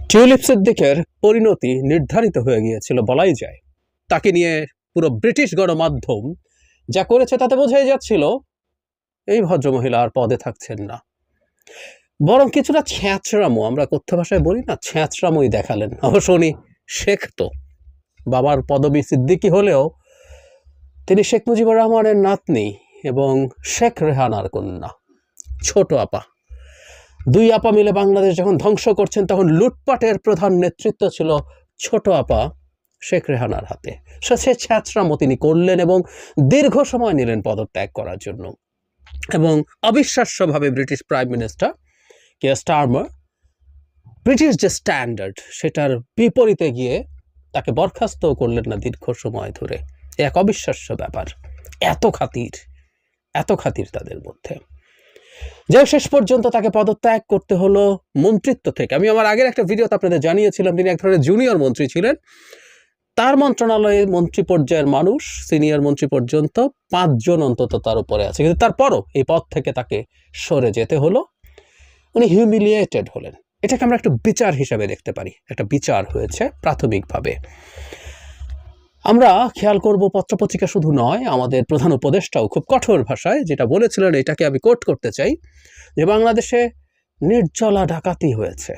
Tulip সিদ্দিকের পরিণতি নির্ধারিত হয়ে গিয়েছিল বলাই যায়। তাকে নিয়ে পুরো ব্রিটিশ গণমাধ্যম যা করেছে তাতে বোঝাই যাচ্ছিল এই ভদ্রমহিলা আর পদে থাকছেন না, বরং কিছুটা ছ্যাঁচড়ামো, আমরা কথ্য ভাষায় বলি না, ছ্যাঁচড়ামোই দেখালেন। অবশ্য উনি শেখ, তো বাবার পদবী সিদ্দিকী হলেও তিনি শেখ মুজিবুর রহমানের নাতনি এবং শেখ রেহানার কন্যা। ছোট আপা, দুই আপা মিলে বাংলাদেশ যখন ধ্বংস করছেন তখন লুটপাটের প্রধান নেতৃত্ব ছিল ছোট আপা শেখ রেহানার হাতে। সে ছ্যাঁচড়ামো তিনি করলেন এবং দীর্ঘ সময় নিলেন পদত্যাগ করার জন্য। এবং অবিশ্বাস্যভাবে British prime minister Keir Starmer British যে স্ট্যান্ডার্ড সেটার বিপরীতে গিয়ে তাকে বরখাস্ত করলেন না দীর্ঘ সময় ধরে। এক অবিশ্বাস্য ব্যাপার, এত খাতির তাদের মধ্যে। যে শেষ পর্যন্ত তাকে পদত্যাগ করতে হলো মন্ত্রিত্ব থেকে। আমি আমার আগের একটা ভিডিওতে আপনাদের জানিয়েছিলাম তিনি এক ধরনের জুনিয়র মন্ত্রী ছিলেন। তার মন্ত্রণালয়ের মন্ত্রী পর্যায়ের মানুষ, সিনিয়র মন্ত্রী পর্যন্ত 5 জন অন্তত তার উপরে আছে, কিন্তু তারপরও এই পদ থেকে তাকে সরে যেতে হলো। উনি হিউমিলিয়েটেড হলেন। এটাকে আমরা একটু বিচার হিসাবে দেখতে পারি। একটা বিচার হয়েছে প্রাথমিকভাবে। আমরা খেয়াল করব, পত্রপত্রিকা শুধু নয়, আমাদের প্রধান উপদেষ্টাও খুব কঠোর ভাষায় যেটা বলেছিলেন, এটাকে আমি কোট করতে চাই, যে বাংলাদেশে নির্জলা ডাকাতি হয়েছে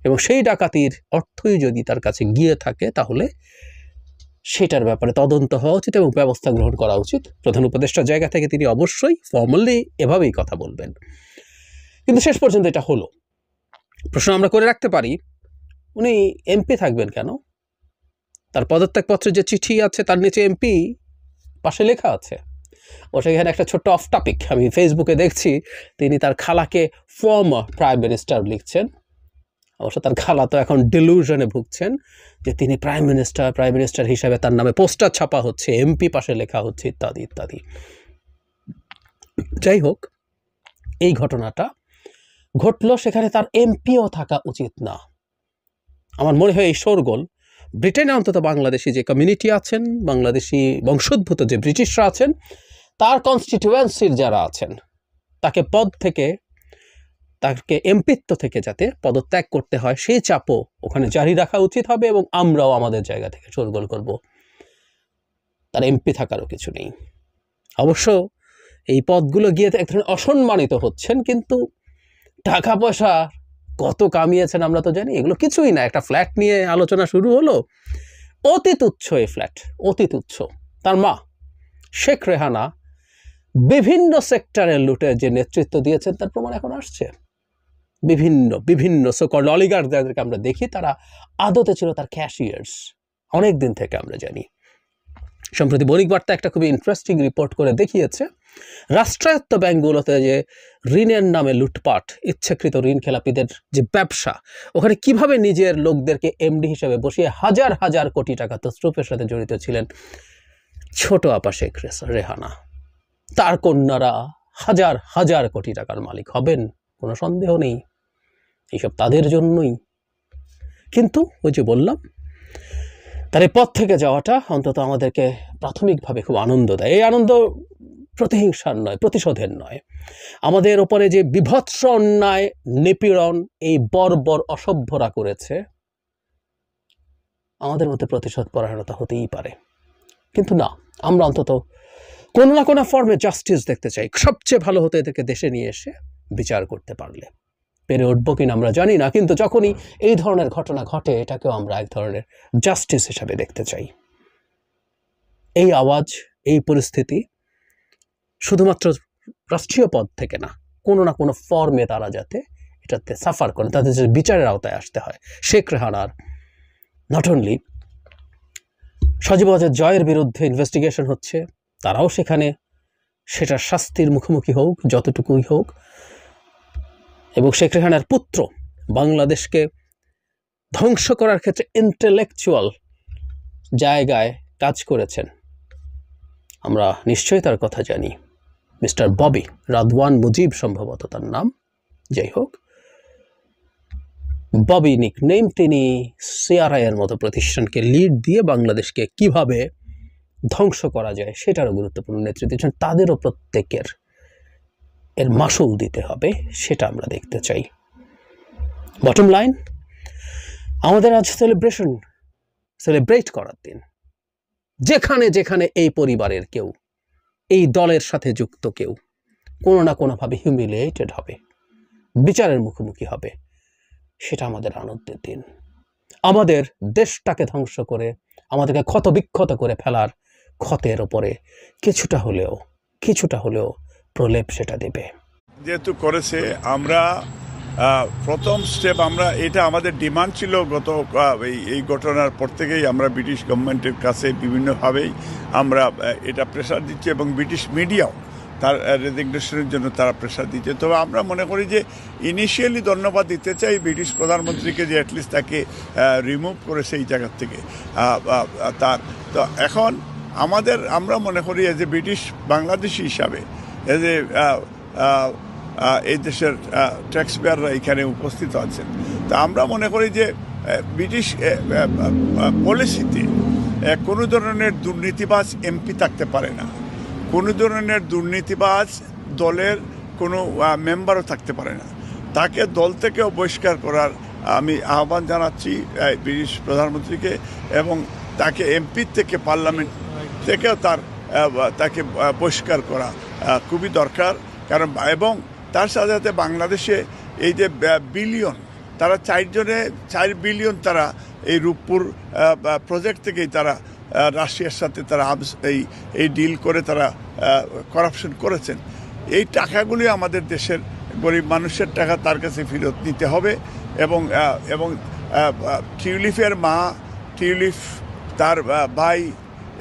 এবং সেই ডাকাতির অর্থই যদি তার কাছে গিয়ে থাকে তাহলে সেটার ব্যাপারে তদন্ত হওয়া উচিত এবং ব্যবস্থা গ্রহণ করা উচিত। প্রধান উপদেষ্টার জায়গা থেকে তিনি অবশ্যই ফর্মালি এভাবেই কথা বলবেন, কিন্তু শেষ পর্যন্ত এটা হলো। প্রশ্ন আমরা করে রাখতে পারি, উনি এমপি থাকবেন কেন? তার পদত্যাগপত্রে যে চিঠি আছে তার নিচে এমপি পাশে লেখা আছে। ও সেখানে একটা ছোট্ট অফ টপিক আমি ফেসবুকে দেখছি, তিনি তার খালাকে ফর্মার প্রাইম মিনিস্টার লিখছেন। অবশ্য তার খালা তো এখন ডিলুশনে ভুগছেন যে তিনি প্রাইম মিনিস্টার হিসাবে তার নামে পোস্টার ছাপা হচ্ছে, এমপি পাশে লেখা হচ্ছে, ইত্যাদি ইত্যাদি। যাই হোক, এই ঘটনাটা ঘটলো, সেখানে তার এমপিও থাকা উচিত না। আমার মনে হয় এই শোরগোল ব্রিটেনে অন্তত বাংলাদেশি যে কমিউনিটি আছেন, বাংলাদেশি বংশোদ্ভূত যে ব্রিটিশরা আছেন, তার কনস্টিটিউয়েন্সির যারা আছেন, তাকে পদ থেকে, তাকে এমপিত্ব থেকে যাতে পদত্যাগ করতে হয় সেই চাপও ওখানে জারি রাখা উচিত হবে। এবং আমরাও আমাদের জায়গা থেকে শোরগোল করব। তার এমপি থাকারও কিছু নেই। অবশ্য এই পদগুলো গিয়ে এক ধরনের অসম্মানিত হচ্ছেন, কিন্তু টাকা পয়সা কত কামিয়েছেন আমরা তো জানি। এগুলো কিছুই না। একটা ফ্ল্যাট নিয়ে আলোচনা শুরু হলো, অতি তুচ্ছ এই ফ্ল্যাট, অতি তুচ্ছ। তার মা শেখ রেহানা বিভিন্ন সেক্টরের লুটের যে নেতৃত্ব দিয়েছেন তার প্রমাণ এখন আসছে। বিভিন্ন সো-কল্ড অলিগার্ক যাদেরকে আমরা দেখি, তারা আদতে ছিল তার ক্যাশিয়ার্স, অনেক দিন থেকে আমরা জানি। সম্প্রতি বণিক বার্তা একটা খুবই ইন্টারেস্টিং রিপোর্ট করে দেখিয়েছে, রাষ্ট্রায়ত্ত ব্যাংকগুলোতে যে ঋণের নামে লুটপাট, ইচ্ছাকৃত ঋণ খেলাপিদের যে ব্যবসা, ওখানে কিভাবে নিজের লোকদেরকে এমডি হিসেবে বসিয়ে হাজার হাজার কোটি টাকা তছরুপের সাথে জড়িত ছিলেন ছোট আপা শেখ রেহানা। তার কন্যারা হাজার হাজার কোটি টাকার মালিক হবেন, কোনো সন্দেহ নেই। এইসব তাদের জন্যই। কিন্তু ওই যে বললাম, তার এই পথ থেকে যাওয়াটা অন্তত আমাদেরকে প্রাথমিকভাবে খুব আনন্দ দেয়। এই আনন্দ প্রতিহিংসার নয়, প্রতিশোধের নয়। আমাদের ওপরে যে বিভৎস অন্যায় নিপীড়ন এই বর্বর অসভ্যরা করেছে, আমাদের মধ্যে প্রতিশোধ পরায়ণতা হতেই পারে। কিন্তু না, আমরা অন্তত কোনো না কোনো ফর্মে জাস্টিস দেখতে চাই। সবচেয়ে ভালো হতো এদেরকে দেশে নিয়ে এসে বিচার করতে পারলে। পেরে উঠবো কিনা আমরা জানি না, কিন্তু যখনই এই ধরনের ঘটনা ঘটে এটাকেও আমরা এক ধরনের জাস্টিস হিসাবে দেখতে চাই। এই আওয়াজ, এই পরিস্থিতি শুধুমাত্র রাষ্ট্রীয় পদ থেকে না, কোনো না কোনো ফর্মে তারা যাতে এটাতে সাফার করেন, তাদের যে বিচারের আওতায় আসতে হয়। শেখ রেহানার নট অনলি সজীব ওয়াজেদ জয়ের বিরুদ্ধে ইনভেস্টিগেশন হচ্ছে, তারাও সেখানে সেটার শাস্তির মুখোমুখি হোক, যতটুকুই হোক। এবং শেখ রেহানার পুত্র বাংলাদেশকে ধ্বংস করার ক্ষেত্রে ইন্টেলেকচুয়াল জায়গায় কাজ করেছেন, আমরা নিশ্চয়ই তার কথা জানি। মিস্টার ববি রাদওয়ান মুজিব সম্ভবত তার নাম। যাই হোক, ববি নিকনেম, তিনি সিআরআই এর মতো প্রতিষ্ঠানকে লিড দিয়ে বাংলাদেশকে কিভাবে ধ্বংস করা যায় সেটারও গুরুত্বপূর্ণ নেতৃত্ব দিচ্ছেন। তাদেরও প্রত্যেকের এর মাসুল দিতে হবে, সেটা আমরা দেখতে চাই। বটম লাইন, আমাদের আজ সেলিব্রেট করার দিন। যেখানে যেখানে এই পরিবারের কেউ, এই দলের সাথে যুক্ত কেউ কোনো না কোনোভাবে হিউমিলিয়েটেড হবে, বিচারের মুখোমুখি হবে, সেটা আমাদের আনন্দের দিন। আমাদের দেশটাকে ধ্বংস করে, আমাদেরকে ক্ষতবিক্ষত করে ফেলার ক্ষতের ওপরে কিছুটা হলেও প্রলেপ সেটা দেবে। যেহেতু করেছে, আমরা প্রথম স্টেপ, আমরা এটা আমাদের ডিমান্ড ছিল গত এই ঘটনার পর থেকেই আমরা ব্রিটিশ গভর্নমেন্টের কাছে বিভিন্নভাবেই আমরা এটা প্রেশার দিচ্ছি, এবং ব্রিটিশ মিডিয়াও তার রেজিগনেশনের জন্য তারা প্রেশার দিচ্ছে। তবে আমরা মনে করি যে ইনিশিয়ালি ধন্যবাদ দিতে চাই ব্রিটিশ প্রধানমন্ত্রীকে, যে অ্যাটলিস্ট তাকে রিমুভ করেছে এই জায়গার থেকে। তো এখন আমরা মনে করি এজ এ ব্রিটিশ বাংলাদেশি হিসাবে, এজ এ এই দেশের ট্যাক্স পেয়াররা এখানে উপস্থিত আছেন, তা আমরা মনে করি যে ব্রিটিশ পলিসিতে কোনো ধরনের দুর্নীতিবাজ এমপি থাকতে পারে না, কোনো ধরনের দুর্নীতিবাজ দলের কোনো মেম্বারও থাকতে পারে না। তাকে দল থেকেও বহিষ্কার করার আমি আহ্বান জানাচ্ছি ব্রিটিশ প্রধানমন্ত্রীকে, এবং তাকে এমপি থেকে, পার্লামেন্ট থেকেও তাকে বহিষ্কার করা খুবই দরকার। কারণ এবং তার সাথে সাথে বাংলাদেশে এই যে বিলিয়ন, তারা 4 বিলিয়ন তারা এই রূপপুর প্রজেক্ট থেকেই তারা রাশিয়ার সাথে তারা এই ডিল করে তারা করাপশন করেছেন। এই টাকাগুলি আমাদের দেশের গরিব মানুষের টাকা, তার কাছে ফেরত নিতে হবে। এবং টিউলিপের মা, টিউলিপ, তার ভাই,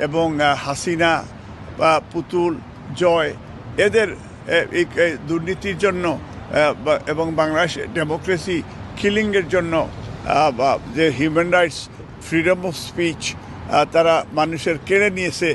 এবং হাসিনা, পুতুল, জয়, এদের এই দুর্নীতির জন্য এবং বাংলাদেশ ডেমোক্রেসি কিলিংয়ের জন্য, যে human rights, freedom of speech তারা মানুষের কেড়ে নিয়েছে,